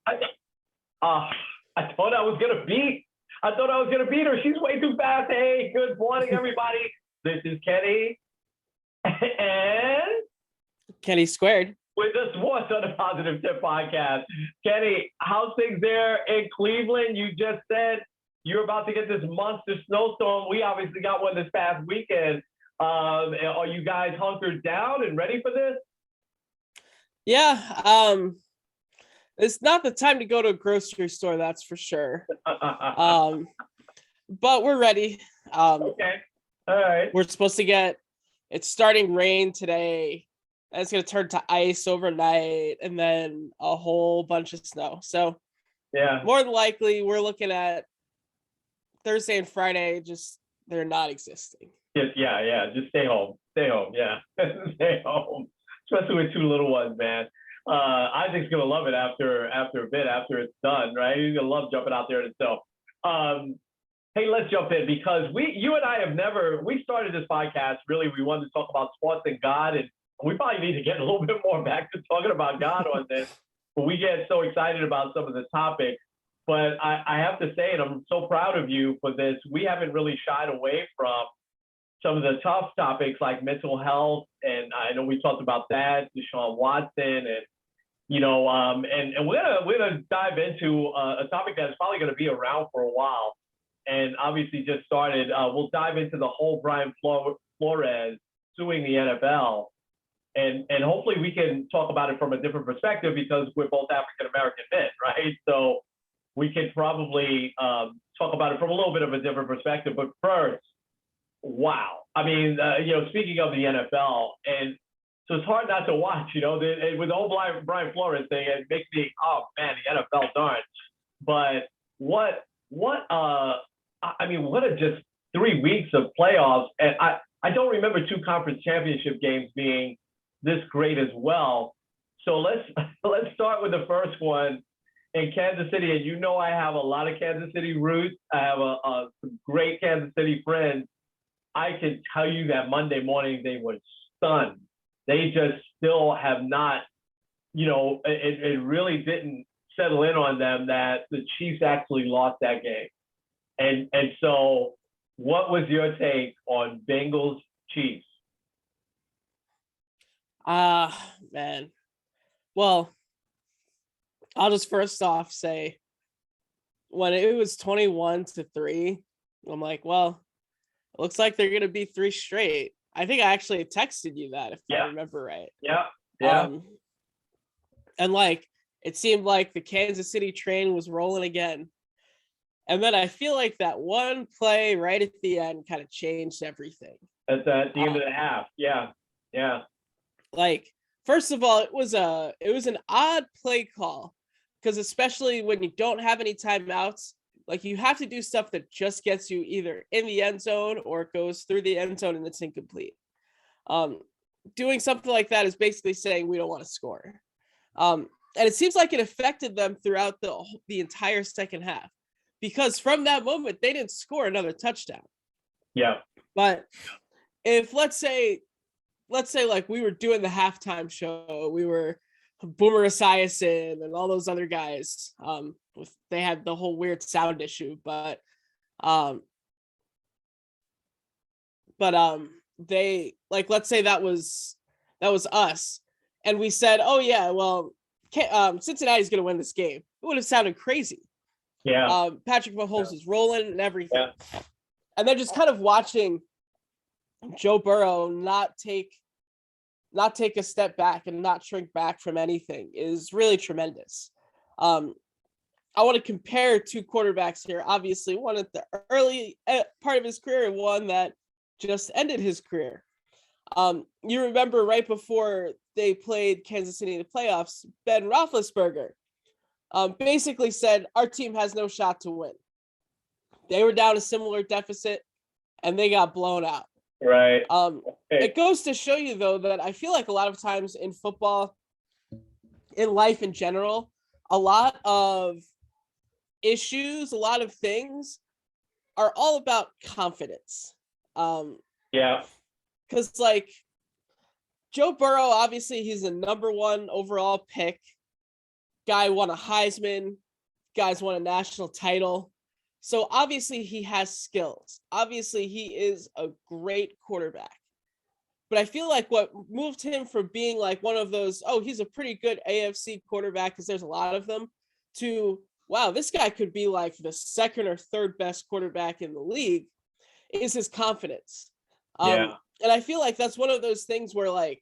I, uh, I thought I was gonna beat. I thought I was gonna beat her. She's way too fast. Hey, good morning, everybody. This is Kenny and Kenny Squared. with the Sports on the Positive Tip podcast. Kenny, how's things there in Cleveland? You just said you're about to get this monster snowstorm. We obviously got one this past weekend. Are you guys hunkered down and ready for this? Yeah, it's not the time to go to a grocery store, that's for sure. But we're ready. Okay. All right. We're supposed to get it's starting rain today, and it's gonna turn to ice overnight, and then a whole bunch of snow. So Yeah. more than likely, we're looking at Thursday and Friday. Just they're not existing. Yeah. Just stay home. Stay home. Yeah. Stay home. Especially with two little ones, man. Isaac's gonna love it after a bit, after it's done, right? He's gonna love jumping out there in himself. Hey, let's jump in because you and I we started this podcast, really, we wanted to talk about sports and God, and we probably need to get a little bit more back to talking about God on this, but we get so excited about some of the topics. But I have to say, and I'm so proud of you for this, we haven't really shied away from some of the tough topics like mental health, and I know we talked about that, Deshaun Watson, and and we're gonna dive into a topic that's probably gonna be around for a while, and obviously just started. We'll dive into the whole Brian Flores suing the NFL, and hopefully we can talk about it from a different perspective because we're both African American men, right? So we can probably talk about it from a little bit of a different perspective. But first, wow. I mean, speaking of the NFL, and so it's hard not to watch, with the whole Brian Flores thing, it makes me, oh man, the NFL darn. But what a just 3 weeks of playoffs. And I don't remember two conference championship games being this great as well. So let's start with the first one in Kansas City. And I have a lot of Kansas City roots. I have some great Kansas City friends. I can tell you that Monday morning they were stunned. They just still have not, it really didn't settle in on them that the Chiefs actually lost that game. And so what was your take on Bengals Chiefs? Man. Well, I'll just first off say when it was 21-3, I'm like, well, it looks like they're gonna be 3 straight. I think I actually texted you that if I remember right. Yeah. And it seemed like the Kansas City train was rolling again. And then I feel like that one play right at the end kind of changed everything. At the end of the half. Yeah. First of all, it was an odd play call because especially when you don't have any timeouts, you have to do stuff that just gets you either in the end zone or it goes through the end zone and it's incomplete. Doing something like that is basically saying we don't want to score. And it seems like it affected them throughout the entire second half because from that moment, they didn't score another touchdown. Yeah. But if let's say we were doing the halftime show, we were Boomer Esiason and all those other guys, they had the whole weird sound issue, but they let's say that was us, and we said, oh yeah, well, Cincinnati's gonna win this game. It would have sounded crazy. Yeah. Patrick Mahomes is rolling and everything, yeah. And then just kind of watching Joe Burrow not take a step back and not shrink back from anything is really tremendous. I want to compare two quarterbacks here. Obviously, one at the early part of his career and one that just ended his career. You remember right before they played Kansas City in the playoffs, Ben Roethlisberger basically said, our team has no shot to win. They were down a similar deficit and they got blown out. Right. It goes to show you, though, that I feel like a lot of times in football, in life in general, a lot of issues, a lot of things are all about confidence. Yeah. Because, Joe Burrow, obviously, he's the number one overall pick. Guy won a Heisman. Guy's won a national title. So obviously he has skills. Obviously he is a great quarterback. But I feel like what moved him from being like one of those, oh, he's a pretty good AFC quarterback because there's a lot of them, to, wow, this guy could be like the second or third best quarterback in the league, is his confidence. Yeah. And I feel like that's one of those things where, like,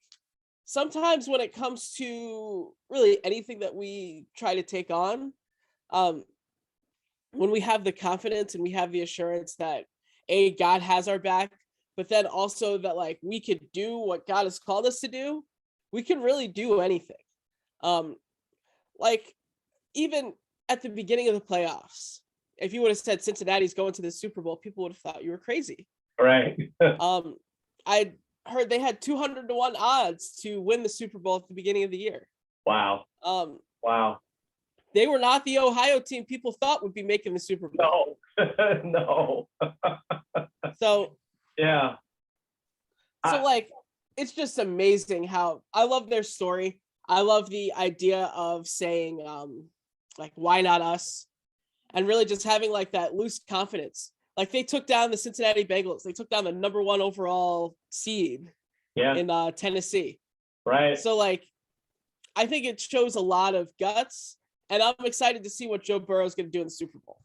sometimes when it comes to really anything that we try to take on, um, when we have the confidence and we have the assurance that God has our back, but then also that like we could do what God has called us to do, we can really do anything. Um, like even at the beginning of the playoffs, if you would have said Cincinnati's going to the Super Bowl, people would have thought you were crazy. Right. Um, I heard they had 200 to 1 odds to win the Super Bowl at the beginning of the year. Wow. Um, Wow. they were not the Ohio team people thought would be making the Super Bowl. No. No. So Yeah. like, it's just amazing how I love their story. I love the idea of saying, like, why not us? And really just having like that loose confidence. Like they took down the Cincinnati Bengals. They took down the #1 overall seed Yeah. in Tennessee. Right. So like, I think it shows a lot of guts, and I'm excited to see what Joe Burrow is going to do in the Super Bowl.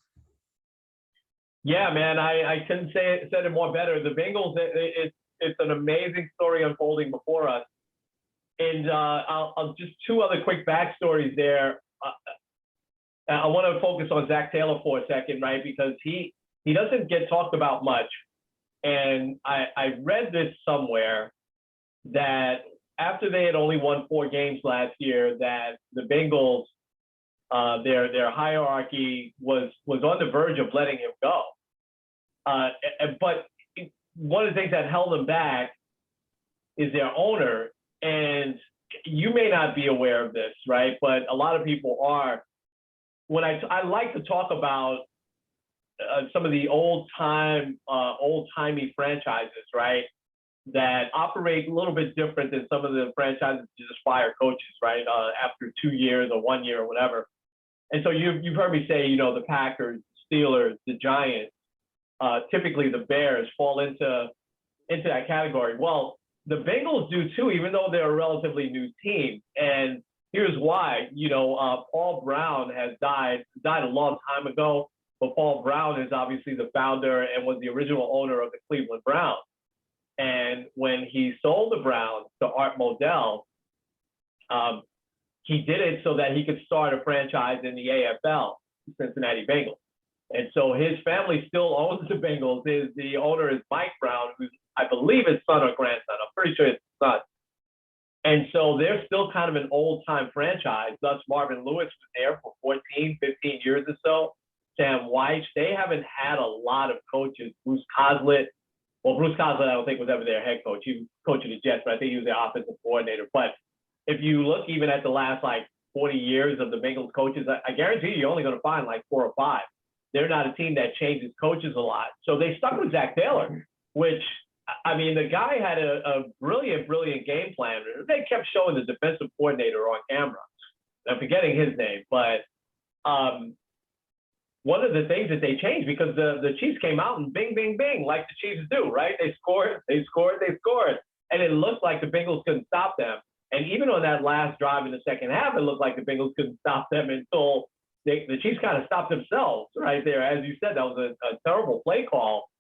Yeah, man, I couldn't said it more better. The Bengals, it's an amazing story unfolding before us. And I'll just two other quick backstories there. I want to focus on Zach Taylor for a second, right? Because he doesn't get talked about much. And I read this somewhere that after they had only won 4 games last year, that the Bengals, their hierarchy was on the verge of letting him go. But one of the things that held them back is their owner. And you may not be aware of this, right? But a lot of people are. When I like to talk about some of the old-timey franchises, right, that operate a little bit different than some of the franchises that just fire coaches, right, after 2 years or 1 year or whatever. And so you've heard me say, the Packers, Steelers, the Giants, typically the Bears fall into that category. Well, the Bengals do too, even though they're a relatively new team. And here's why. Paul Brown has died a long time ago, but Paul Brown is obviously the founder and was the original owner of the Cleveland Browns. And when he sold the Browns to Art Modell, he did it so that he could start a franchise in the AFL, Cincinnati Bengals. And so his family still owns the Bengals. The owner is Mike Brown, who's, I believe, his son or grandson. I'm pretty sure it's his son. And so they're still kind of an old-time franchise. Thus, Marvin Lewis was there for 14, 15 years or so. Sam Wyche, they haven't had a lot of coaches. Bruce Coslett, I don't think was ever their head coach. He was coaching the Jets, but I think he was their offensive coordinator. But if you look even at the last, 40 years of the Bengals coaches, I guarantee you're only going to find 4 or 5. They're not a team that changes coaches a lot. So they stuck with Zach Taylor, which, I mean, the guy had a brilliant game plan. They kept showing the defensive coordinator on camera. I'm forgetting his name, but one of the things that they changed, because the Chiefs came out and bing, bing, bing, like the Chiefs do, right? They scored. And it looked like the Bengals couldn't stop them. And even on that last drive in the second half, it looked like the Bengals couldn't stop them until the Chiefs kind of stopped themselves right there. As you said, that was a terrible play call.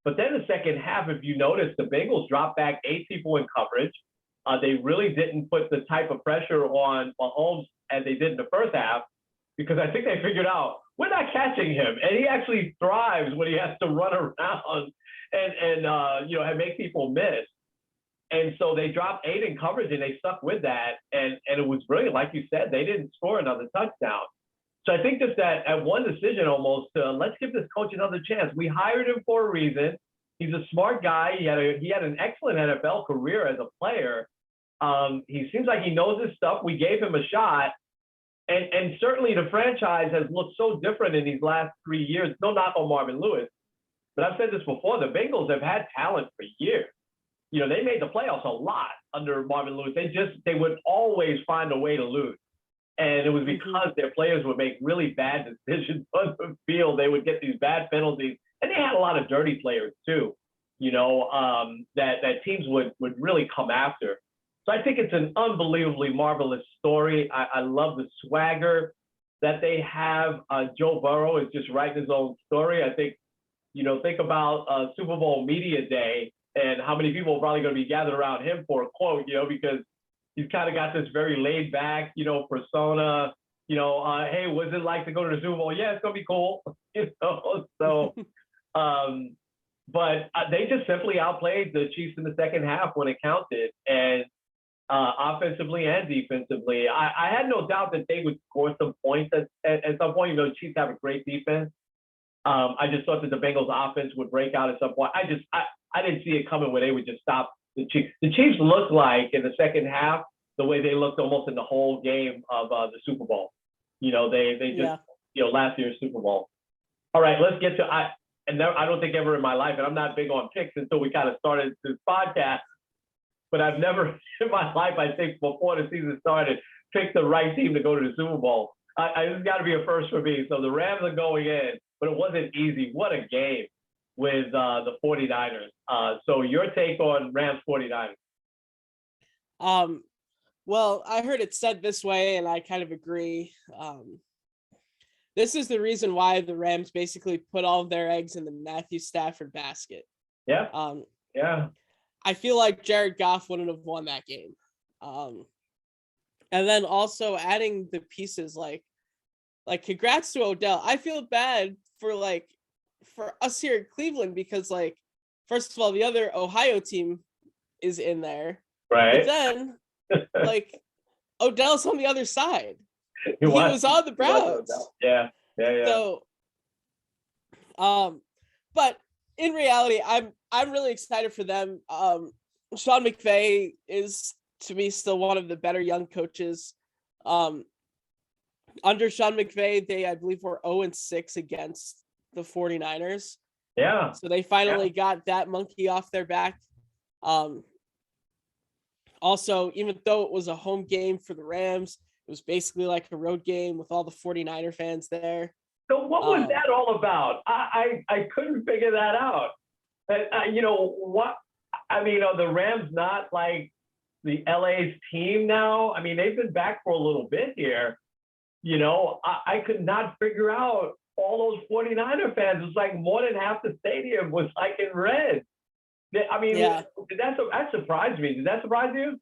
But then the second half, if you notice, the Bengals dropped back 8 people in coverage. They really didn't put the type of pressure on Mahomes as they did in the first half, because I think they figured out, we're not catching him. And he actually thrives when he has to run around and make people miss. And so they dropped 8 in coverage, and they stuck with that. And it was brilliant. Like you said, they didn't score another touchdown. So I think just that at one decision almost, let's give this coach another chance. We hired him for a reason. He's a smart guy. He had an excellent NFL career as a player. He seems like he knows his stuff. We gave him a shot. And certainly the franchise has looked so different in these last 3 years. No knock on Marvin Lewis, but I've said this before. The Bengals have had talent for years. They made the playoffs a lot under Marvin Lewis. They would always find a way to lose. And it was Mhm. because their players would make really bad decisions on the field. They would get these bad penalties, and they had a lot of dirty players too. That teams would really come after. So I think it's an unbelievably marvelous story. I love the swagger that they have. Joe Burrow is just writing his own story. I think, think about Super Bowl media day and how many people are probably going to be gathered around him for a quote, because he's kind of got this very laid back, persona. Hey, what's it like to go to the Super Bowl? Yeah, it's gonna be cool. So, but they just simply outplayed the Chiefs in the second half when it counted, and offensively and defensively. I had no doubt that they would score some points at some point. Chiefs have a great defense. I just thought that the Bengals offense would break out at some point. I didn't see it coming where they would just stop the Chiefs. The Chiefs looked like in the second half the way they looked almost in the whole game of the Super Bowl. They just last year's Super Bowl. All right, let's get to I don't think ever in my life, and I'm not big on picks until we kind of started this podcast. But I've never in my life, I think, before the season started, picked the right team to go to the Super Bowl. It's got to be a first for me. So the Rams are going in, but it wasn't easy. What a game with the 49ers. So your take on Rams 49ers? Well, I heard it said this way, and I kind of agree. This is the reason why the Rams basically put all of their eggs in the Matthew Stafford basket. Yeah. Yeah. I feel like Jared Goff wouldn't have won that game. And then also adding the pieces like congrats to Odell. I feel bad for us here in Cleveland because first of all, the other Ohio team is in there. Right. But then Odell's on the other side. He was on the Browns. Yeah. So but in reality, I'm really excited for them. Sean McVay is to me still one of the better young coaches. Under Sean McVay, I believe were 0-6 against the 49ers. Yeah. So they finally got that monkey off their back. Also, even though it was a home game for the Rams, it was basically like a road game with all the 49er fans there. So what was that all about? I couldn't figure that out. What? I mean, are the Rams not like the LA's team now? I mean, they've been back for a little bit here. I could not figure out all those 49er fans. It was like more than half the stadium was like in red. I mean, that surprised me. Did that surprise you?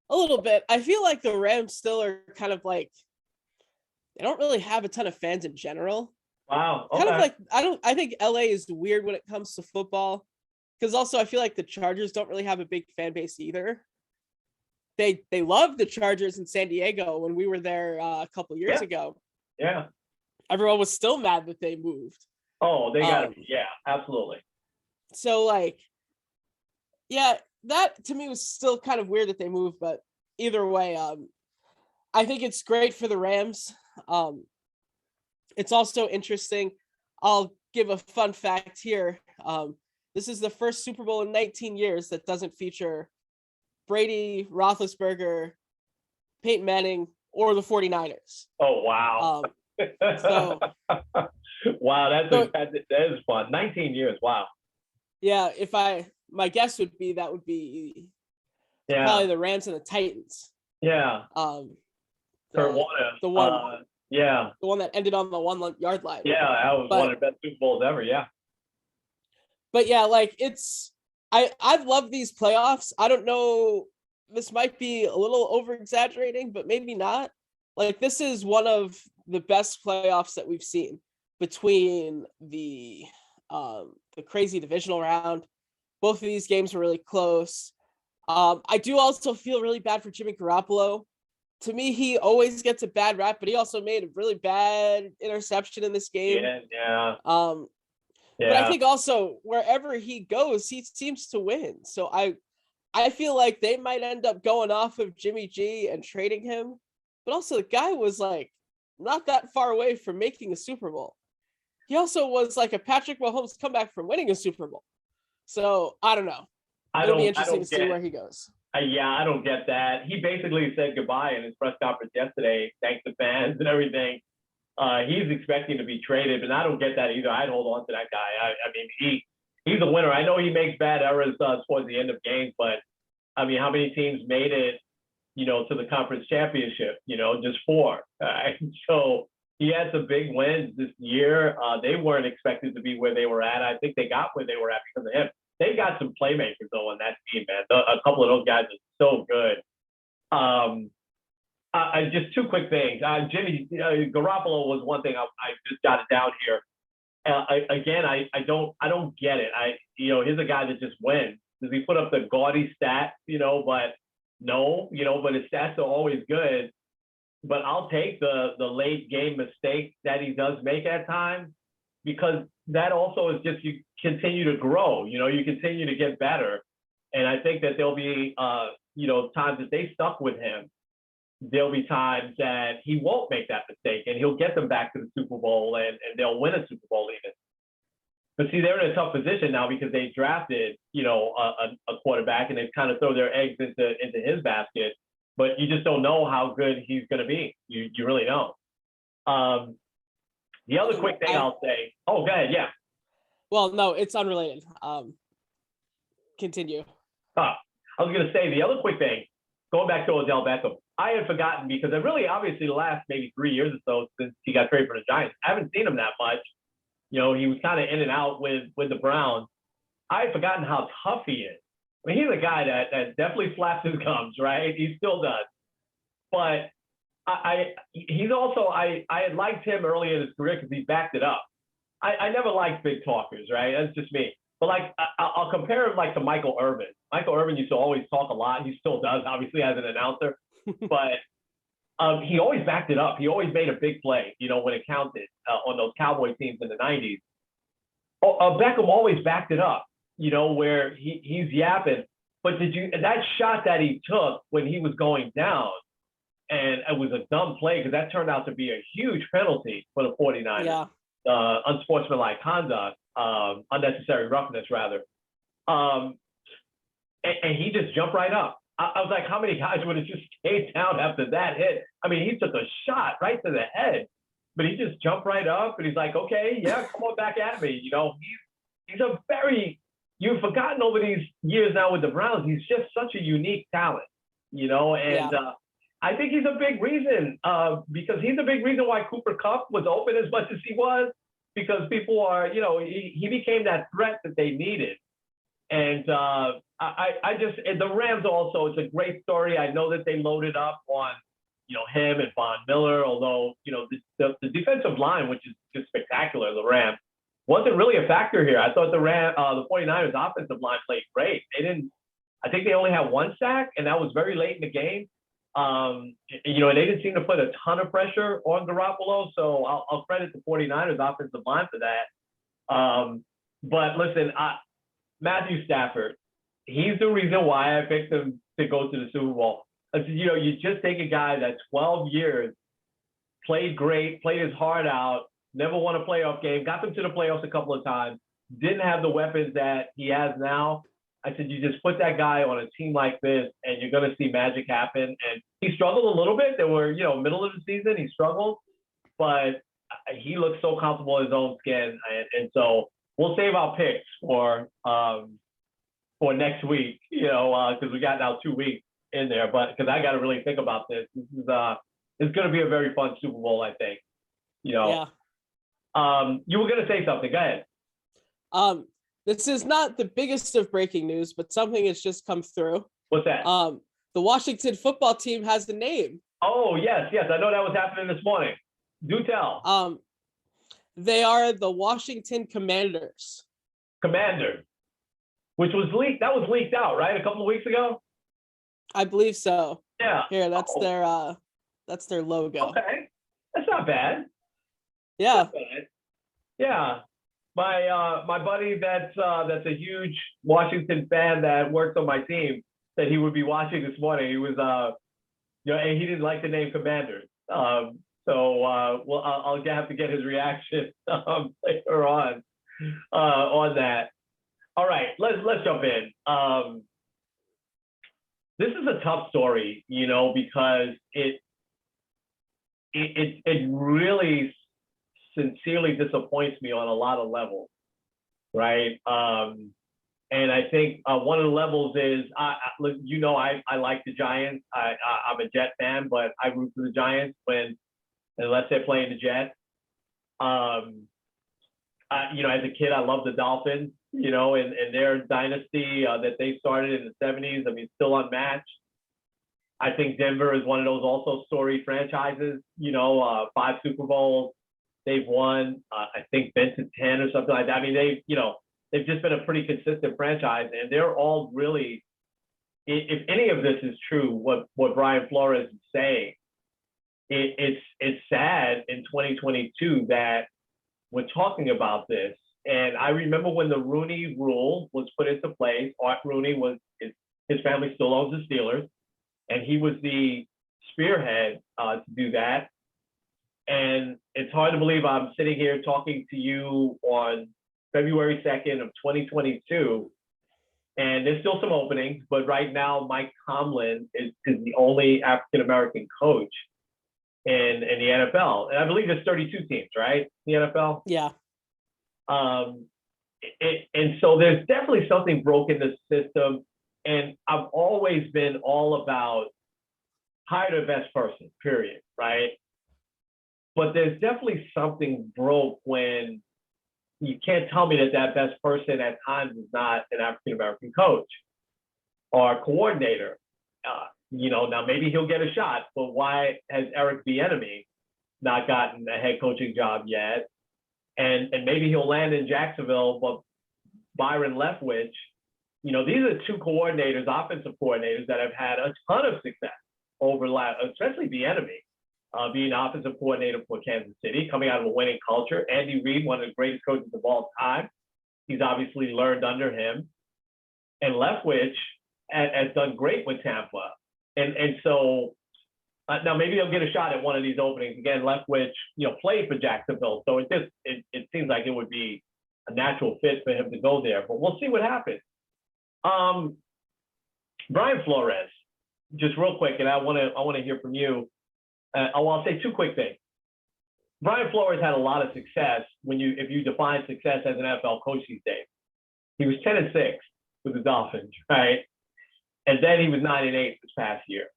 A little bit. I feel like the Rams still are kind of they don't really have a ton of fans in general. Wow. Okay. Kind of I think LA is weird when it comes to football. Because also I feel like the Chargers don't really have a big fan base either. They love the Chargers in San Diego when we were there a couple years ago. Yeah. Everyone was still mad that they moved. Oh, they got it. Yeah, absolutely. So that to me was still kind of weird that they moved, but either way, I think it's great for the Rams. It's also interesting. I'll give a fun fact here. This is the first Super Bowl in 19 years that doesn't feature Brady, Roethlisberger, Peyton Manning, or the 49ers. Oh, wow. Wow, that is fun. 19 years, wow. Yeah, my guess would be that would be probably the Rams and the Titans. Yeah. The one that ended on the 1 yard line. Yeah, that was one of the best Super Bowls ever. Yeah. But yeah, I love these playoffs. I don't know. This might be a little over exaggerating, but maybe not. This is one of the best playoffs that we've seen between the crazy divisional round. Both of these games were really close. I do also feel really bad for Jimmy Garoppolo. To me, he always gets a bad rap, but he also made a really bad interception in this game. Yeah. But I think also wherever he goes, he seems to win. So I feel like they might end up going off of Jimmy G and trading him. But also the guy was not that far away from making a Super Bowl. He also was a Patrick Mahomes comeback from winning a Super Bowl. So I don't know. It'll be interesting to see where he goes. Yeah, I don't get that. He basically said goodbye in his press conference yesterday, thanks to fans and everything. He's expecting to be traded, but I don't get that either. I'd hold on to that guy. I mean, he's a winner. I know he makes bad errors towards the end of games, but I mean, how many teams made it, to the conference championship? Just four. So he had some big wins this year. They weren't expected to be where they were at. I think they got where they were at because of him. They got some playmakers though on that team, man. A couple of those guys are so good. Just two quick things. Jimmy Garoppolo was one thing I just got it down here. I don't get it. Here's a guy that just wins. Does he put up the gaudy stats? But no, but his stats are always good. But I'll take the late game mistake that he does make at times, because that also is just, you continue to grow. You continue to get better, and I think that there'll be times that they stuck with him. There'll be times that he won't make that mistake, and he'll get them back to the Super Bowl, and they'll win a Super Bowl even. But see, they're in a tough position now because they drafted, a quarterback, and they kind of throw their eggs into his basket. But you just don't know how good he's going to be. You really don't. The other quick thing I'll say. Oh, go ahead. Yeah. Well, no, it's unrelated. Continue. I was going to say the other quick thing, going back to Odell Beckham. I had forgotten because obviously the last maybe 3 years or so since he got traded for the Giants, I haven't seen him that much. He was kind of in and out with the Browns. I had forgotten how tough he is. I mean, he's a guy that definitely flaps his gums, right? He still does. But he's also, I had liked him early in his career because he backed it up. I never liked big talkers, right? That's just me. But I'll compare him to Michael Irvin. Michael Irvin used to always talk a lot. He still does, obviously, as an announcer. But he always backed it up. He always made a big play, when it counted on those Cowboy teams in the 90s. Beckham always backed it up, where he's yapping. But that shot that he took when he was going down, and it was a dumb play because that turned out to be a huge penalty for the 49ers. Yeah. Unsportsmanlike conduct, unnecessary roughness, rather. And he just jumped right up. I was like, how many guys would have just stayed down after that hit? I mean, he took a shot right to the head, but he just jumped right up, and he's like, okay, yeah, come on back at me. He's a very, you've forgotten over these years now with the Browns, he's just such a unique talent, and yeah. I think he's a big reason, because he's a big reason why Cooper Kupp was open as much as he was, because people are, he became that threat that they needed. And and the Rams also, it's a great story. I know that they loaded up on, him and Von Miller, although, the defensive line, which is just spectacular, the Rams, wasn't really a factor here. I thought the 49ers offensive line played great. I think they only had one sack, and that was very late in the game. And they didn't seem to put a ton of pressure on Garoppolo, so I'll credit the 49ers offensive line for that. But listen, Matthew Stafford, he's the reason why I picked him to go to the Super Bowl. You just take a guy that 12 years, played great, played his heart out, never won a playoff game, got them to the playoffs a couple of times, didn't have the weapons that he has now. I said, you just put that guy on a team like this, and you're going to see magic happen. And he struggled a little bit. There were, middle of the season, he struggled, but he looks so comfortable in his own skin. And so we'll save our picks for next week, because we got now 2 weeks in there. But because I got to really think about this. It's going to be a very fun Super Bowl, I think. Yeah. You were going to say something. Go ahead. This is not the biggest of breaking news, but something has just come through. What's that? The Washington football team has a name. Oh, yes. I know that was happening this morning. Do tell. They are the Washington Commanders. Commanders, which was leaked. That was leaked out, right? A couple of weeks ago? I believe so. Yeah. Here, that's their logo. Okay. That's not bad. Yeah. Not bad. Yeah. My buddy that's a huge Washington fan that works on my team said he would be watching this morning. He was and he didn't like the name Commanders. So I'll have to get his reaction later on that. All right, let's jump in. this is a tough story, because it really sincerely disappoints me on a lot of levels, right? And I think one of the levels is, I like the Giants. I'm a Jet fan, but I root for the Giants unless they're playing the Jets. As a kid, I loved the Dolphins, and their dynasty that they started in the 70s. I mean, still unmatched. I think Denver is one of those also storied franchises, 5 Super Bowls they've won. I think been to 10 or something like that. I mean, they've just been a pretty consistent franchise, and they're all really, if any of this is true, what Brian Flores is saying, it's sad in 2022 that we're talking about this. And I remember when the Rooney Rule was put into place. Art Rooney his family still owns the Steelers, and he was the spearhead to do that. And it's hard to believe I'm sitting here talking to you on February 2nd of 2022, and there's still some openings, but right now Mike Tomlin is the only African-American coach in the NFL. And I believe there's 32 teams, right? The NFL? Yeah. And so there's definitely something broke in the system. And I've always been all about hire the best person, period, right? But there's definitely something broke when you can't tell me that best person at times is not an African-American coach or coordinator. Now maybe he'll get a shot, but why has Eric Bieniemy not gotten a head coaching job yet? And maybe he'll land in Jacksonville, but Byron Leftwich, these are 2 coordinators, offensive coordinators that have had a ton of success over especially Bieniemy. Being offensive coordinator for Kansas City, coming out of a winning culture. Andy Reid, one of the greatest coaches of all time. He's obviously learned under him. And Leftwich has done great with Tampa. And so now maybe they'll get a shot at one of these openings. Again, Leftwich, played for Jacksonville. So it seems like it would be a natural fit for him to go there. But we'll see what happens. Brian Flores, just real quick, and I want to hear from you. I'll say 2 quick things. Brian Flores had a lot of success if you define success as an NFL coach these days. He was 10-6 with the Dolphins, right? And then he was 9-8 this past year.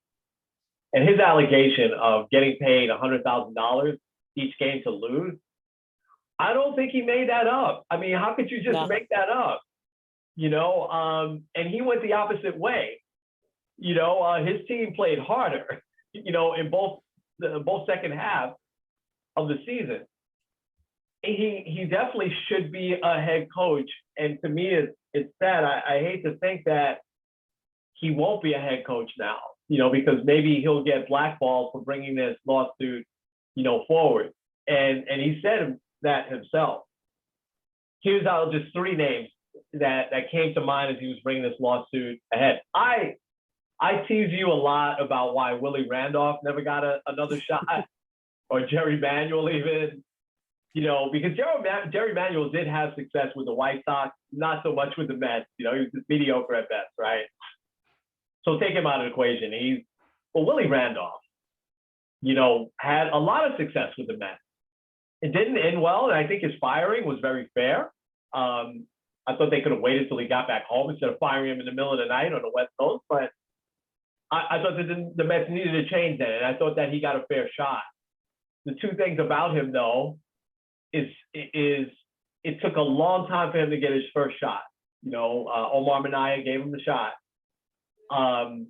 And his allegation of getting paid $100,000 each game to lose, I don't think he made that up. I mean, how could you just make that up? And he went the opposite way. His team played harder, in both second half of the season. He definitely should be a head coach. And to me, it's sad. I hate to think that he won't be a head coach now, because maybe he'll get blackballed for bringing this lawsuit, forward. And he said that himself. Here's just 3 names that came to mind as he was bringing this lawsuit ahead. I tease you a lot about why Willie Randolph never got another shot, or Jerry Manuel even, because Jerry Manuel did have success with the White Sox, not so much with the Mets. He was just mediocre at best, right? So take him out of the equation. But Willie Randolph, had a lot of success with the Mets. It didn't end well, and I think his firing was very fair. I thought they could have waited till he got back home instead of firing him in the middle of the night on the West Coast, but I thought that the Mets needed to change that, and I thought that he got a fair shot. The 2 things about him, though, is it took a long time for him to get his first shot. Omar Minaya gave him the shot. And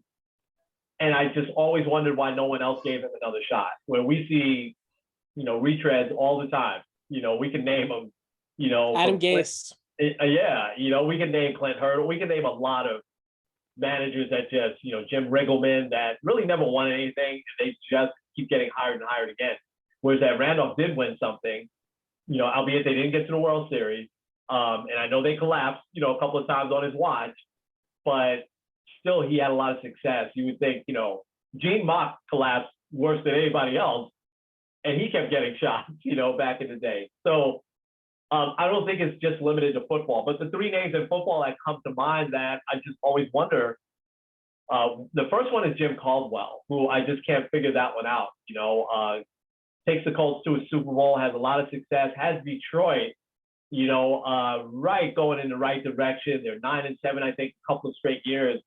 I just always wondered why no one else gave him another shot. Where we see, retreads all the time. We can name them, Adam Gase. Yeah, we can name Clint Hurdle. We can name a lot of managers that just, Jim Riggleman, that really never won anything, and they just keep getting hired and hired again. Whereas that Randolph did win something, albeit they didn't get to the World Series. And I know they collapsed, a couple of times on his watch, but still he had a lot of success. You would think, Gene Mock collapsed worse than anybody else, and he kept getting shots, back in the day. So I don't think it's just limited to football, but the 3 names in football that come to mind that I just always wonder, The first one is Jim Caldwell, who I just can't figure that one out. Takes the Colts to a Super Bowl, has a lot of success, has Detroit, right going in the right direction. They're 9-7, I think, a couple of straight years.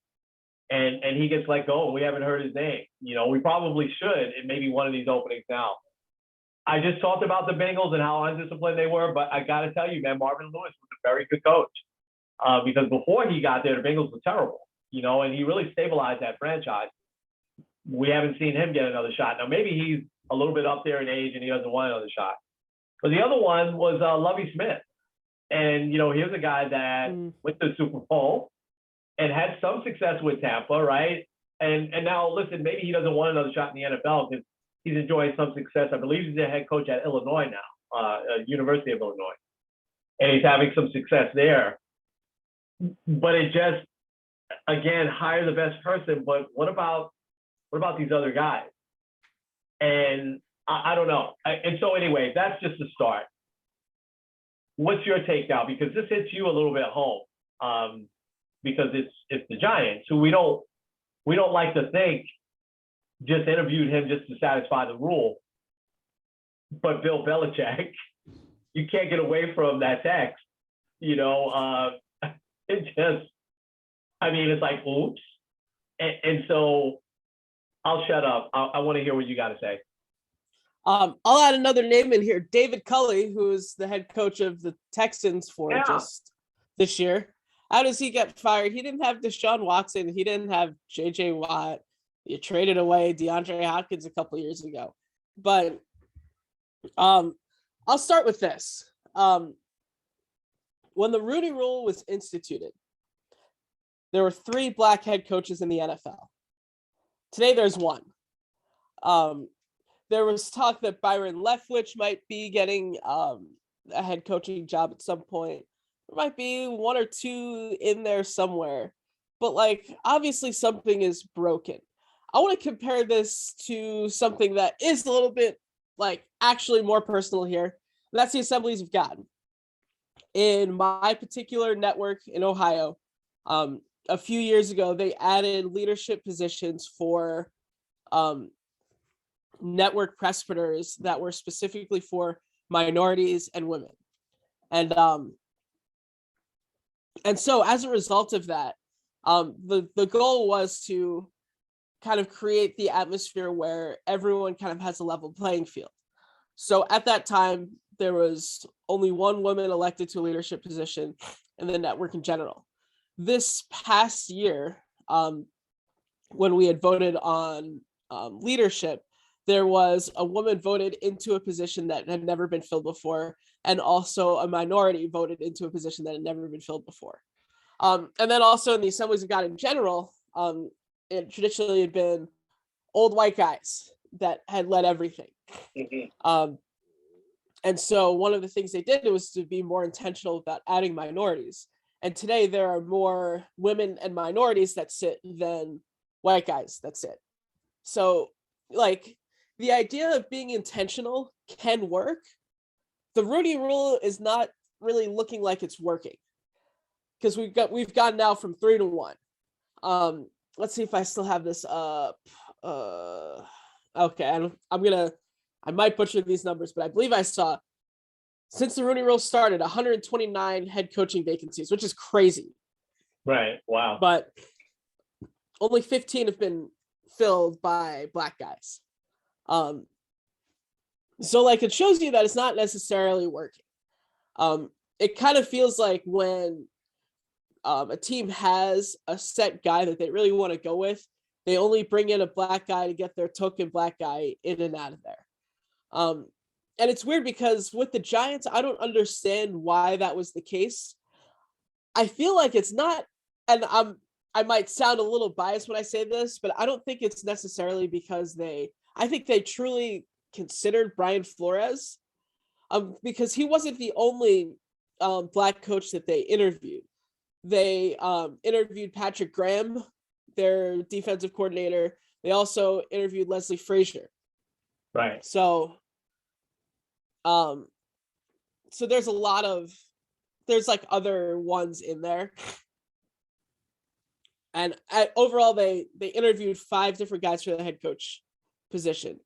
And he gets let go, and we haven't heard his name. We probably should in maybe one of these openings now. I just talked about the Bengals and how undisciplined they were, but I got to tell you, man, Marvin Lewis was a very good coach because before he got there, the Bengals were terrible, and he really stabilized that franchise. We haven't seen him get another shot. Now, maybe he's a little bit up there in age and he doesn't want another shot. But the other one was Lovie Smith. And, here's a guy that went to the Super Bowl and had some success with Tampa, right? And now, listen, maybe he doesn't want another shot in the NFL because he's enjoying some success. I believe he's the head coach at Illinois now, University of Illinois. And he's having some success there. But it just, again, hire the best person. But what about these other guys? And I don't know. And so anyway, that's just the start. What's your take now? Because this hits you a little bit home. Because it's the Giants, who we don't like to think just interviewed him just to satisfy the rule. But Bill Belichick, you can't get away from that text. It just, it's like, oops. And so I'll shut up. I want to hear what you got to say. I'll add another name in here, David Culley, who is the head coach of the Texans for just this year. How does he get fired? He didn't have Deshaun Watson. He didn't have J.J. Watt. You traded away DeAndre Hopkins a couple of years ago. But I'll start with this. When the Rooney Rule was instituted, there were 3 black head coaches in the NFL. Today, there's 1. There was talk that Byron Leftwich might be getting a head coaching job at some point. There might be 1 or 2 in there somewhere. But, obviously something is broken. I want to compare this to something that is a little bit, actually more personal here. And that's the Assemblies of God. In my particular network in Ohio, a few years ago, they added leadership positions for network presbyters that were specifically for minorities and women. And so as a result of that, the goal was to kind of create the atmosphere where everyone kind of has a level playing field. So at that time, there was only 1 woman elected to a leadership position in the network in general. This past year, when we had voted on leadership, there was a woman voted into a position that had never been filled before, and also a minority voted into a position that had never been filled before. And then also in the Assemblies of God in general, it traditionally had been old white guys that had led everything. Mm-hmm. And so one of the things they did was to be more intentional about adding minorities. And today there are more women and minorities that sit than white guys that sit. So the idea of being intentional can work. The Rooney Rule is not really looking like it's working because we've gone now from 3 to 1. Let's see if I still have this up. Okay, I might butcher these numbers, but I believe I saw, since the Rooney Rule started, 129 head coaching vacancies, which is crazy. Right. Wow. But only 15 have been filled by black guys. So it shows you that it's not necessarily working. It kind of feels like when a team has a set guy that they really want to go with, they only bring in a black guy to get their token black guy in and out of there. And it's weird because with the Giants, I don't understand why that was the case. I feel like it's not, and I might sound a little biased when I say this, but I don't think it's necessarily because I think they truly considered Brian Flores, because he wasn't the only black coach that they interviewed. They interviewed Patrick Graham, their defensive coordinator. They also interviewed Leslie Frazier. Right. So there's other ones in there. And overall, they interviewed 5 different guys for the head coach position.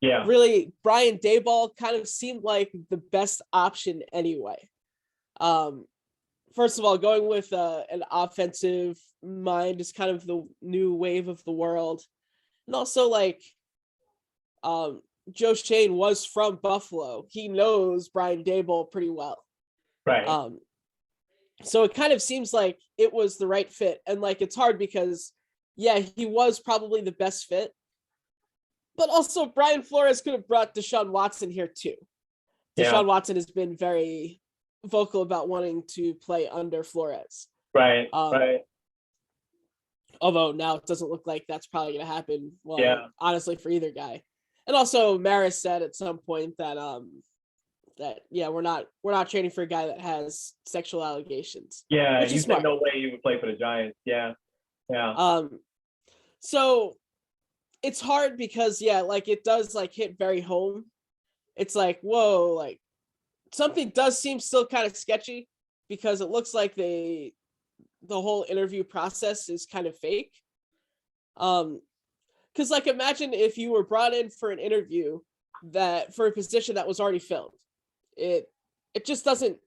Yeah. Really, Brian Daboll kind of seemed like the best option anyway. First of all, going with an offensive mind is kind of the new wave of the world. And also, like, Joe Shane was from Buffalo. He knows Brian Daboll pretty well. Right. So it kind of seems like it was the right fit. And like, it's hard because, yeah, he was probably the best fit. But also, Brian Flores could have brought Deshaun Watson here too. Yeah. Deshaun Watson has been very vocal about wanting to play under Flores. Right. Right. Although now it doesn't look like that's probably going to happen. Well, Yeah. honestly, for either guy. And also, Maris said at some point that we're not trading for a guy that has sexual allegations. Yeah, which you is said smart. no way he would play for the Giants. Yeah. Yeah. So it's hard because like it does like hit very home. It's like, whoa, like something does seem still kind of sketchy because it looks like the whole interview process is kind of fake. Because like imagine if you were brought in for an interview that for a position that was already filled. It just doesn't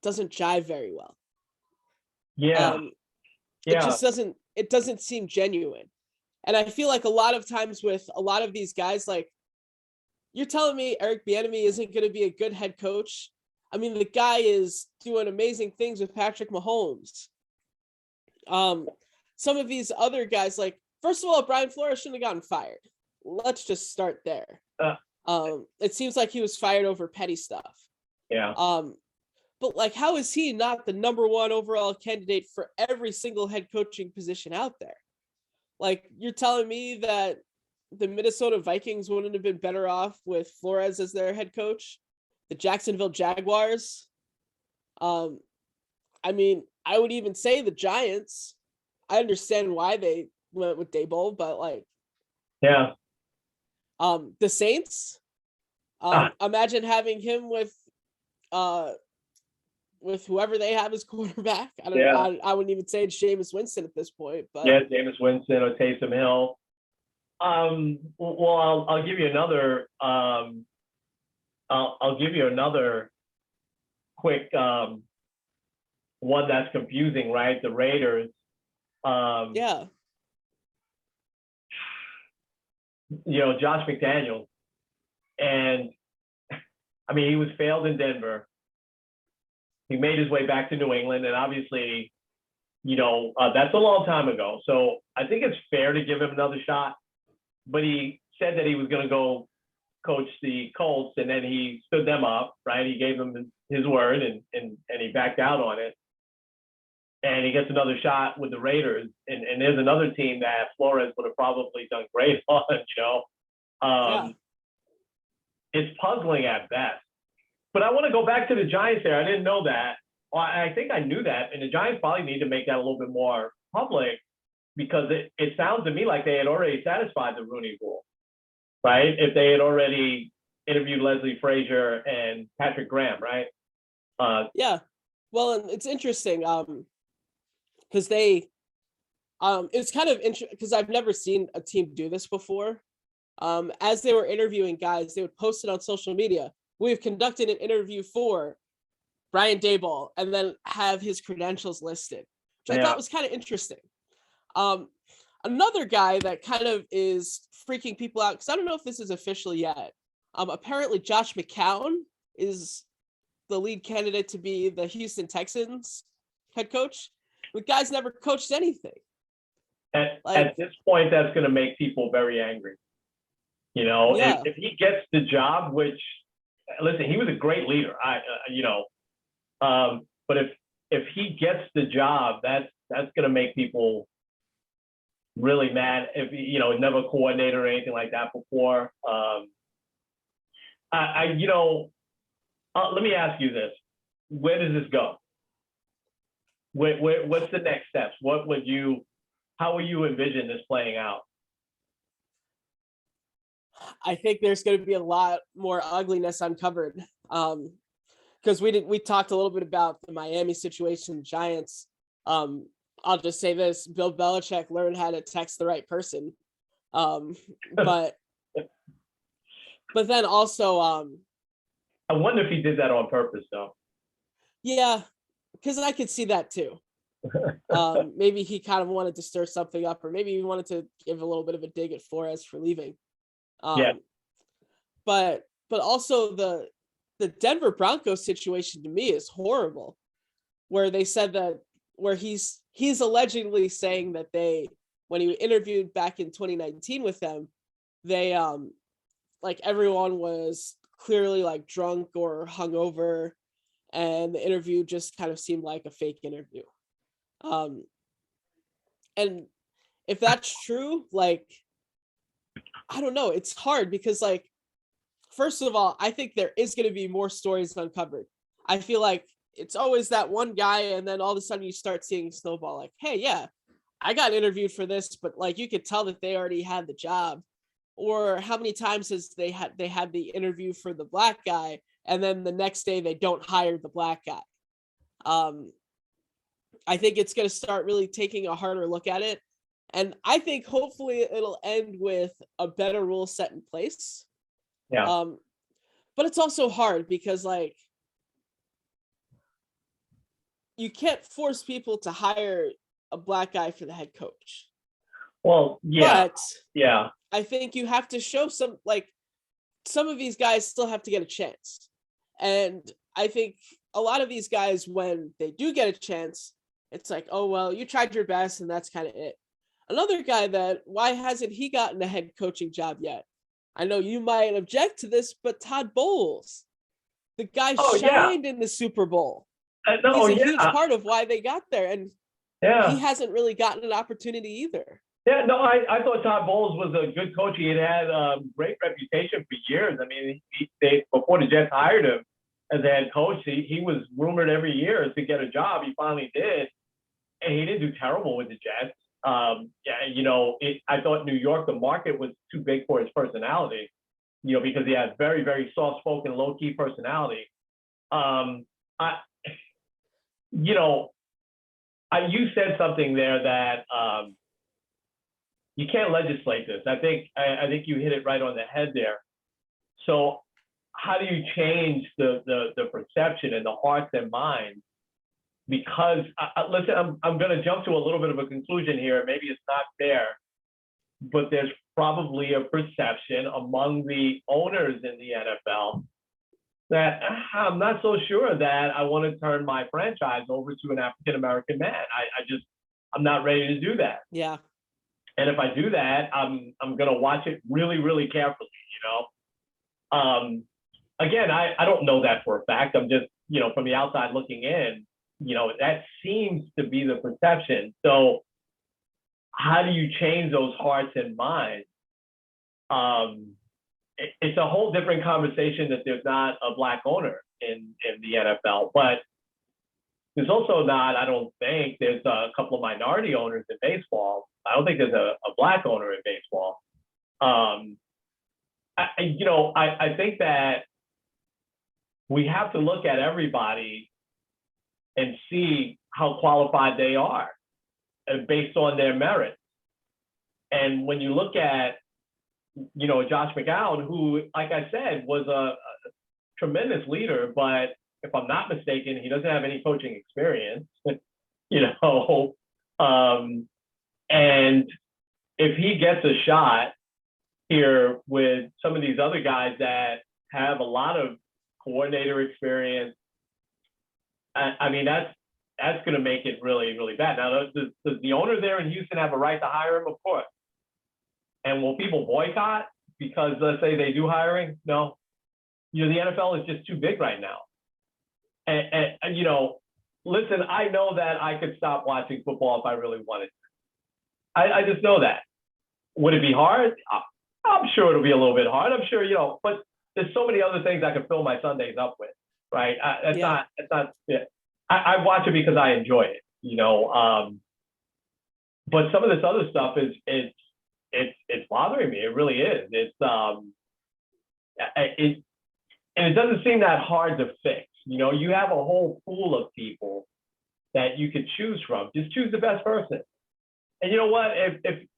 jive very well. Yeah. It just doesn't seem genuine. And I feel like a lot of times with a lot of these guys, like, you're telling me Eric Bieniemy isn't going to be a good head coach? I mean, the guy is doing amazing things with Patrick Mahomes. Some of these other guys, like, first of all, Brian Flores shouldn't have gotten fired. Let's just start there. It seems like he was fired over petty stuff. Yeah. But like, how is he not the number 1 overall candidate for every single head coaching position out there? Like, you're telling me that the Minnesota Vikings wouldn't have been better off with Flores as their head coach? The Jacksonville Jaguars? I mean, I would even say the Giants. I understand why they went with Daboll, but like, yeah. The Saints. Imagine having him with whoever they have as quarterback. I don't know. I wouldn't even say it's Jameis Winston at this point, but yeah, Jameis Winston or Taysom Hill. Well, I'll give you another. I'll give you another quick one that's confusing, right? The Raiders. Yeah. You know, Josh McDaniels, and I mean, he was failed in Denver. He made his way back to New England, and obviously, you know, that's a long time ago. So I think it's fair to give him another shot. But he said that he was going to go coach the Colts, and then he stood them up, right? He gave them his word, and he backed out on it. And he gets another shot with the Raiders, and there's another team that Flores would have probably done great on, you know. It's puzzling at best. But I want to go back to the Giants there. I didn't know that. Well, I think I knew that, and the Giants probably need to make that a little bit more public because it sounds to me like they had already satisfied the Rooney Rule, right? If they had already interviewed Leslie Frazier and Patrick Graham, right? Yeah. Well, and it's interesting because they it's kind of interesting because I've never seen a team do this before. As they were interviewing guys, they would post it on social media. We've conducted an interview for Brian Daboll and then have his credentials listed, which I thought was kind of interesting. Another guy that kind of is freaking people out, because I don't know if this is official yet. Apparently Josh McCown is the lead candidate to be the Houston Texans head coach. The guy's never coached anything. At this point, that's going to make people very angry. You know, if he gets the job, which, listen, he was a great leader. But if he gets the job, that's going to make people really mad. If never coordinator or anything like that before. Let me ask you this: where does this go? What's the next steps? How will you envision this playing out? I think there's going to be a lot more ugliness uncovered. Because we talked a little bit about the Miami situation, Giants. I'll just say this: Bill Belichick learned how to text the right person. Um, but then also, I wonder if he did that on purpose, though. yeah, because I could see that too. Maybe he kind of wanted to stir something up, or maybe he wanted to give a little bit of a dig at Flores for leaving. Yeah. Um, but also the Denver Broncos situation to me is horrible, where they said that where he's allegedly saying that they when he interviewed back in 2019 with them, they like everyone was clearly like drunk or hungover, and the interview just kind of seemed like a fake interview. Um, and if that's true, like I don't know, it's hard because like first of all, I think there is going to be more stories uncovered. I feel like it's always that one guy, and then all of a sudden you start seeing snowball. Like, hey, yeah, I got interviewed for this, but like you could tell that they already had the job. Or how many times has they had the interview for the black guy, and then the next day they don't hire the black guy. Um, I think it's going to start really taking a harder look at it, and I think hopefully it'll end with a better rule set in place. Yeah. Um, but it's also hard because like you can't force people to hire a black guy for the head coach. Well, yeah. But Yeah. I think you have to show some of these guys still have to get a chance. And I think a lot of these guys, when they do get a chance, it's like, oh, well, you tried your best and that's kind of it. Another guy that, why hasn't he gotten a head coaching job yet? I know you might object to this, but Todd Bowles, the guy Oh, yeah. shined in the Super Bowl. No, He's a huge yeah. part of why they got there. And he Yeah. hasn't really gotten an opportunity either. Yeah, no, I thought Todd Bowles was a good coach. He had had a great reputation for years. I mean, before the Jets hired him as a head coach, he was rumored every year to get a job. He finally did, and he didn't do terrible with the Jets. Yeah, I thought New York, the market was too big for his personality, because he has very, very soft-spoken, low-key personality. I, you know, you said something there that you can't legislate this. I think you hit it right on the head there. So how do you change the perception and the hearts and minds? Because listen, I'm going to jump to a little bit of a conclusion here. Maybe it's not fair, but there's probably a perception among the owners in the NFL that I'm not so sure that I want to turn my franchise over to an African American man. I'm not ready to do that. Yeah. And if I do that, I'm gonna watch it really, really carefully, Again, I don't know that for a fact. I'm just, from the outside looking in, that seems to be the perception. So how do you change those hearts and minds? It's a whole different conversation that there's not a black owner in the NFL, but there's also not, I don't think, there's a couple of minority owners in baseball. I don't think there's a black owner in baseball. I think that we have to look at everybody and see how qualified they are based on their merits. And when you look at, Josh McCown, who, like I said, was a tremendous leader, but if I'm not mistaken, he doesn't have any coaching experience, and if he gets a shot here with some of these other guys that have a lot of coordinator experience, I mean, that's going to make it really, really bad. Now, does the owner there in Houston have a right to hire him? Of course. And will people boycott because, let's say, they do hiring? No. The NFL is just too big right now. And listen, I know that I could stop watching football if I really wanted to. I just know that. Would it be hard? I'm sure it'll be a little bit hard. I'm sure, but there's so many other things I could fill my Sundays up with, right? That's not. Yeah. I watch it because I enjoy it, but some of this other stuff is it's bothering me. It really is. And it doesn't seem that hard to fix. You have a whole pool of people that you could choose from. Just choose the best person. And you know what?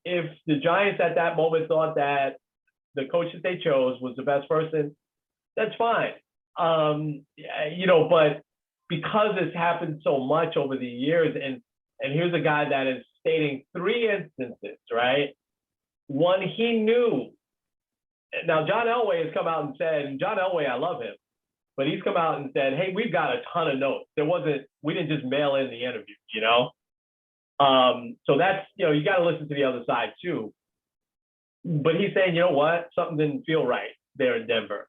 If the Giants at that moment thought that the coach that they chose was the best person, that's fine. But because it's happened so much over the years, and here's a guy that is stating 3 instances, right? One, he knew. Now, John Elway has come out and said, and John Elway, I love him, but he's come out and said, hey, we've got a ton of notes. We didn't just mail in the interview, So that's, you got to listen to the other side too. But he's saying, you know what? Something didn't feel right there in Denver,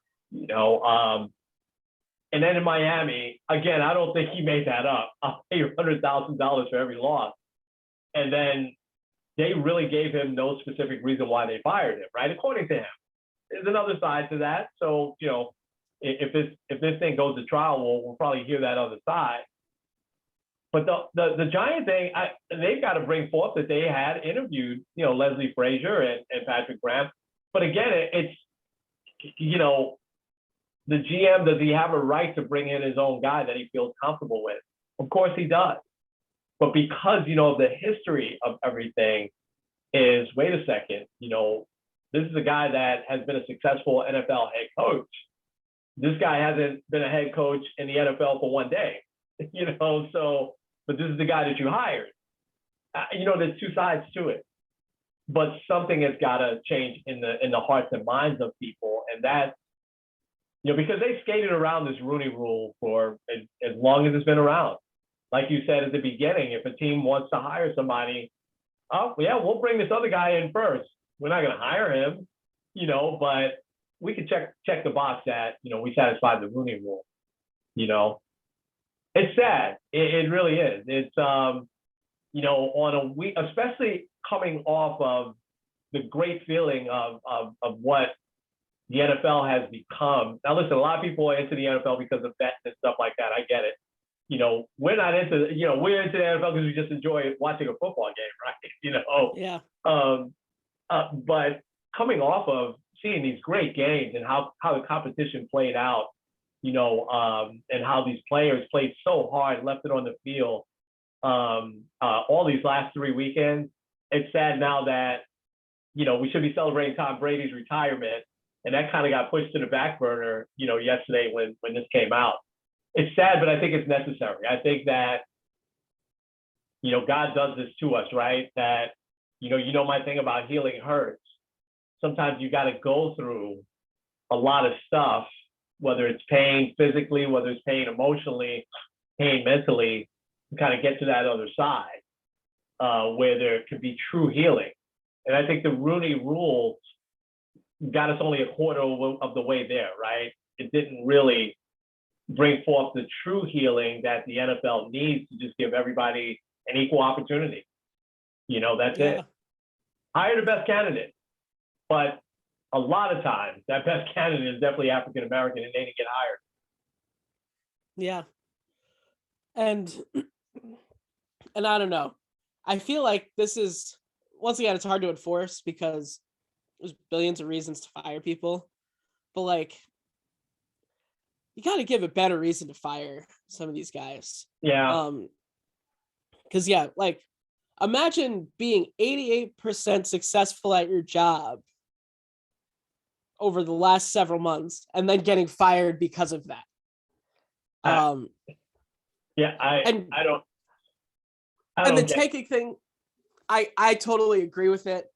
And then in Miami, again, I don't think he made that up. I'll pay you $100,000 for every loss. And then they really gave him no specific reason why they fired him, right? According to him. There's another side to that. So, if this thing goes to trial, we'll probably hear that other side. But the Giant thing, they've got to bring forth that they had interviewed, Leslie Frazier and Patrick Graham. But again, it's, the GM, does he have a right to bring in his own guy that he feels comfortable with? Of course he does. But because, the history of everything is, wait a second, this is a guy that has been a successful NFL head coach. This guy hasn't been a head coach in the NFL for one day, but this is the guy that you hired. There's two sides to it, but something has got to change in the hearts and minds of people. And that's, because they skated around this Rooney Rule for as long as it's been around. Like you said at the beginning, if a team wants to hire somebody, oh yeah, we'll bring this other guy in first. We're not going to hire him, but we can check the box that, we satisfied the Rooney Rule. It's sad. It really is. It's, on a week, especially coming off of the great feeling of what the NFL has become. Now, listen, a lot of people are into the NFL because of bets and stuff like that. I get it. We're not into, we're into the NFL because we just enjoy watching a football game, right? Yeah. But coming off of seeing these great games and how the competition played out, and how these players played so hard, left it on the field, all these last 3 weekends, it's sad now that, we should be celebrating Tom Brady's retirement, and that kind of got pushed to the back burner, yesterday when this came out. It's sad, but I think it's necessary. I think that, God does this to us, right? That, my thing about healing hurts. Sometimes you got to go through a lot of stuff, whether it's pain physically, whether it's pain emotionally, pain mentally, to kind of get to that other side where there could be true healing. And I think the Rooney Rule got us only a quarter of the way there, right? It didn't really bring forth the true healing that the NFL needs to just give everybody an equal opportunity. That's it. Hire the best candidate. But a lot of times, that best candidate is definitely African-American, and they didn't get hired. Yeah. And I don't know. I feel like this is, once again, it's hard to enforce because there's billions of reasons to fire people. But, you got to give a better reason to fire some of these guys. Yeah. Because, imagine being 88% successful at your job over the last several months and then getting fired because of that. I don't. And the tanking thing, I totally agree with it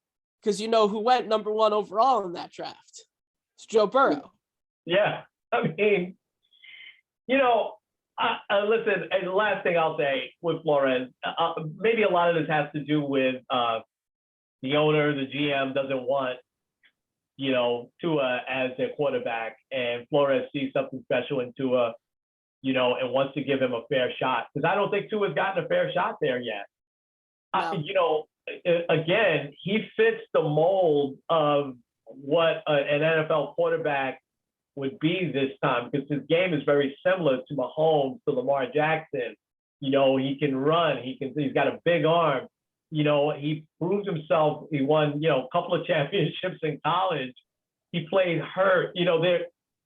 because who went number 1 overall in that draft? It's Joe Burrow. Yeah, I mean, listen. And the last thing I'll say with Flores, maybe a lot of this has to do with the owner, the GM doesn't want Tua as their quarterback, and Flores sees something special in Tua, and wants to give him a fair shot. Because I don't think Tua's gotten a fair shot there yet. No. Again, he fits the mold of what an NFL quarterback would be this time, because his game is very similar to Mahomes, to Lamar Jackson. He can run. He's got a big arm. He proved himself. He won, a couple of championships in college. He played hurt.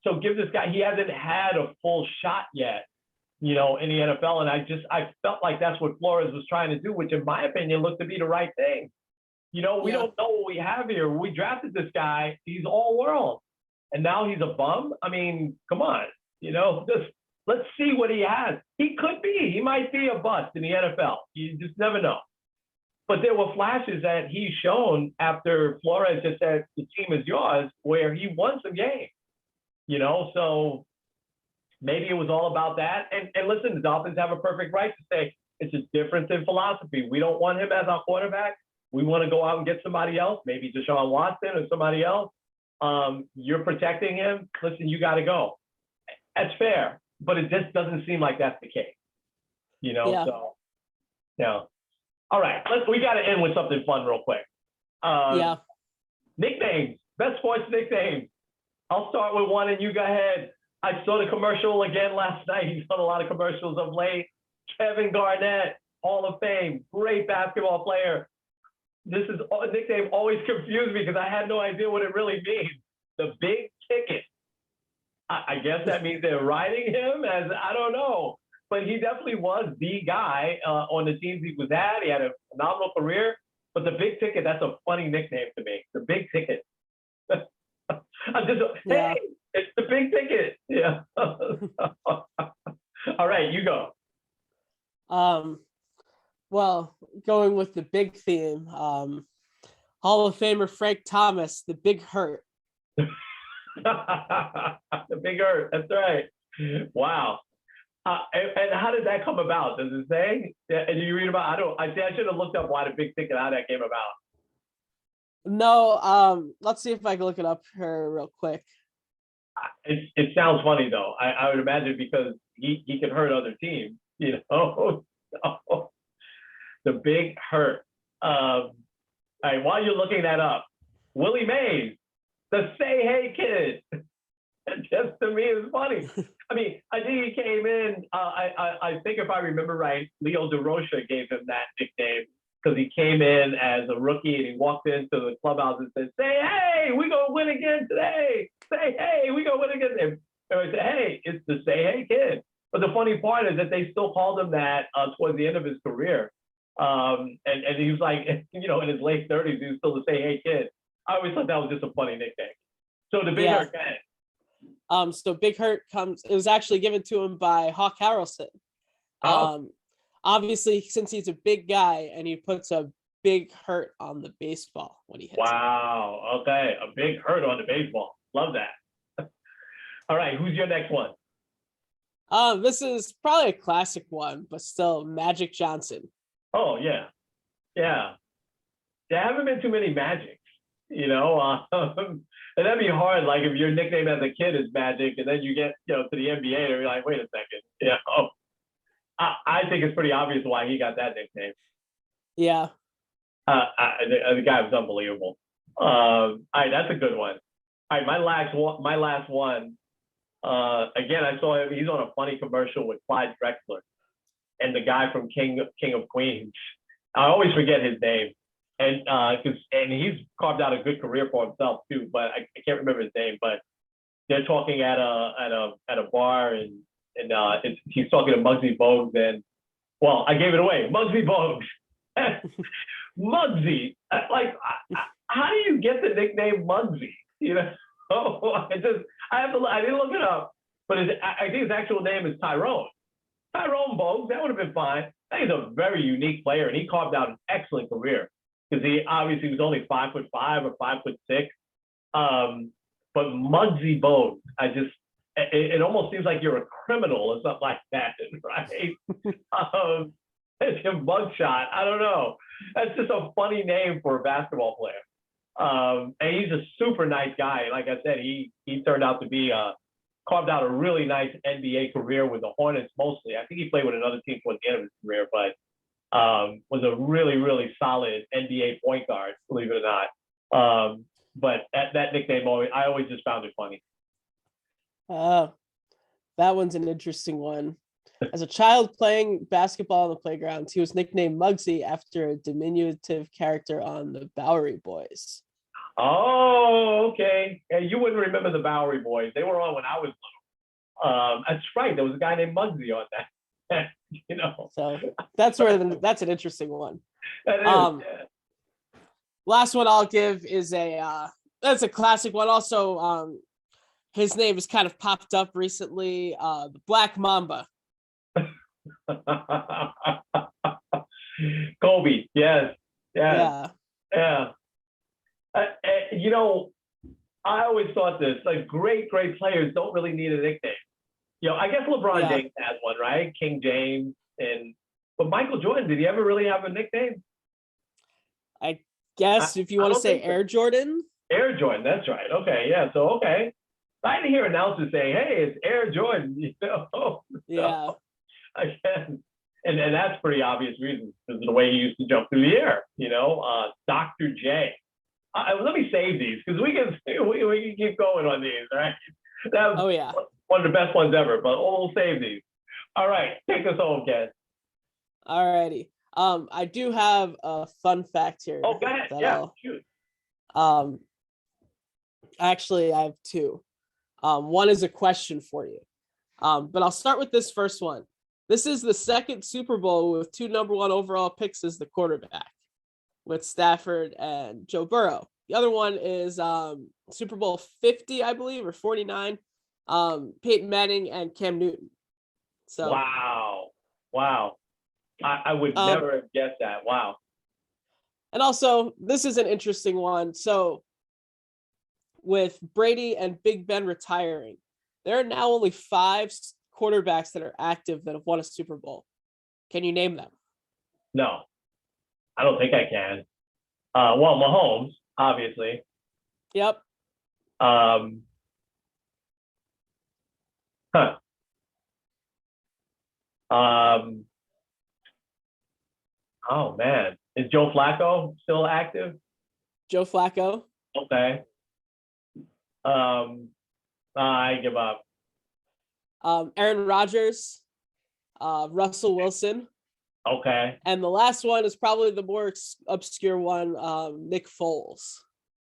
So give this guy, he hasn't had a full shot yet. in the NFL. And I felt like that's what Flores was trying to do, which in my opinion looked to be the right thing. We Yeah. don't know what we have here. We drafted this guy. He's all world. And now he's a bum. I mean, come on, just let's see what he has. He could be. He might be a bust in the NFL. You just never know. But there were flashes that he's shown after Flores just said the team is yours, where he won some games. So maybe it was all about that. And listen, the Dolphins have a perfect right to say it's a difference in philosophy. We don't want him as our quarterback. We want to go out and get somebody else, maybe Deshaun Watson or somebody else. You're protecting him. Listen, you got to go. That's fair, but it just doesn't seem like that's the case. Yeah. So yeah. All right, we got to end with something fun real quick. Yeah. Nicknames, best sports nicknames. I'll start with one, and you go ahead. I saw the commercial again last night. He's done a lot of commercials of late. Kevin Garnett, Hall of Fame, great basketball player. This is a nickname always confused me because I had no idea what it really means. The Big Ticket. I guess that means they're riding him as, I don't know. But he definitely was the guy on the teams he was at. He had a phenomenal career. But the Big Ticket, that's a funny nickname to me. The Big Ticket. I'm just, Yeah. hey, it's the Big Ticket. Yeah. All right, you go. Well, going with the big theme, Hall of Famer Frank Thomas, the Big Hurt. The Big Earth. That's right. Wow. And how did that come about? Does it say? Yeah, and you read about? I should have looked up why the Big Ticket, how that came about. No, let's see if I can look it up here real quick. It sounds funny though. I would imagine because he can hurt other teams. So, the Big Hurt. All right, while you're looking that up, Willie Mays, the Say Hey Kid. Just to me, it was funny. I mean, I think he came in. I think if I remember right, Leo DeRocha gave him that nickname because he came in as a rookie and he walked into the clubhouse and said, "Say hey, we gonna win again today. Say hey, we gonna win again." And I said, "Hey, it's the Say Hey Kid." But the funny part is that they still called him that towards the end of his career. And he was like, in his late 30s, he was still the Say Hey Kid. I always thought that was just a funny nickname. So the Big Hurt guy. So Big Hurt it was actually given to him by Hawk Harrelson. Obviously, since he's a big guy and he puts a big hurt on the baseball when he hits it. Wow. Okay. A big hurt on the baseball. Love that. All right. Who's your next one? This is probably a classic one, but still Magic Johnson. Oh, yeah. Yeah. There haven't been too many Magics, and that'd be hard. Like if your nickname as a kid is Magic and then you get, to the NBA and you're like, wait a second. I think it's pretty obvious why he got that nickname. Yeah. The guy was unbelievable. All right, that's a good one. All right, my last one. Again, I saw him. He's on a funny commercial with Clyde Drexler and the guy from King of Queens. I always forget his name, and he's carved out a good career for himself too. But I can't remember his name. But they're talking at a bar, and he's talking to Muggsy Bogues, and well, I gave it away. Muggsy Bogues. Muggsy, how do you get the nickname Muggsy? I didn't look it up, but I think his actual name is Tyrone Bogues. That would have been fine. He's a very unique player, and he carved out an excellent career because he obviously was only 5'5" or 5'6". But Muggsy Bogues, it almost seems like you're a criminal or something like that, right? It's a mugshot. I don't know. That's just a funny name for a basketball player. And he's a super nice guy. Like I said, he turned out to be carved out a really nice NBA career with the Hornets mostly. I think he played with another team towards the end of his career, but was a really, really solid NBA point guard, believe it or not. But that nickname, I always just found it funny. That one's an interesting one. As a child playing basketball on the playground, he was nicknamed Muggsy after a diminutive character on the Bowery Boys. Oh, okay. Yeah, you wouldn't remember the Bowery Boys. They were on when I was little. That's right. There was a guy named Muggsy on that. So that's that's an interesting one. That is. Yeah. Last one I'll give is that's a classic one. Also, his name has kind of popped up recently. The Black Mamba. Kobe. Yes. Yeah. Yeah. Uh, I always thought this, like great players don't really need a nickname. I guess LeBron Yeah. James has one, right? King James, but Michael Jordan, did he ever really have a nickname? I guess if you I want to don't say think so. Air Jordan. Air Jordan, that's right. Okay, yeah. So okay. I didn't hear announcers saying, "Hey, it's Air Jordan." Yeah. So, again, and that's pretty obvious reasons because of the way he used to jump through the air. Dr. J. Let me save these because we can keep going on these, right? That was Oh yeah. one of the best ones ever, but we'll save these. All right, take us home, Ken. Alrighty. I do have a fun fact here. Oh, go ahead. Yeah, shoot. Actually, I have two. One is a question for you. But I'll start with this first one. This is the second Super Bowl with 2 number 1 overall picks as the quarterback, with Stafford and Joe Burrow. The other one is Super Bowl 50, I believe, or 49, Peyton Manning and Cam Newton. So wow. I would never have guessed that. Wow. And also, this is an interesting one. So with Brady and Big Ben retiring, there are now only 5 quarterbacks that are active that have won a Super Bowl. Can you name them? No, I don't think I can. Well, Mahomes, obviously. Yep. Huh. Oh man, is Joe Flacco still active? Joe Flacco. Okay. I give up. Aaron Rodgers, Russell Wilson. Okay. And the last one is probably the more obscure one, Nick Foles.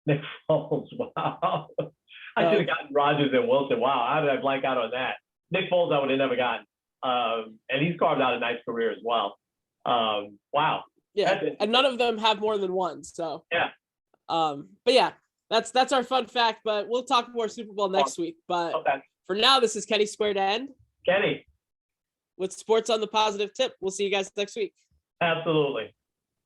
Nick Foles, wow. I should have gotten Rodgers and Wilson. Wow, how did I blank out on that? Nick Foles, I would have never gotten. And he's carved out a nice career as well. Wow. Yeah, and none of them have more than one. So yeah. But yeah, that's our fun fact. But we'll talk more Super Bowl next week. But for now, this is Kenny Squared End. Kenny. With Sports on the Positive Tip. We'll see you guys next week. Absolutely.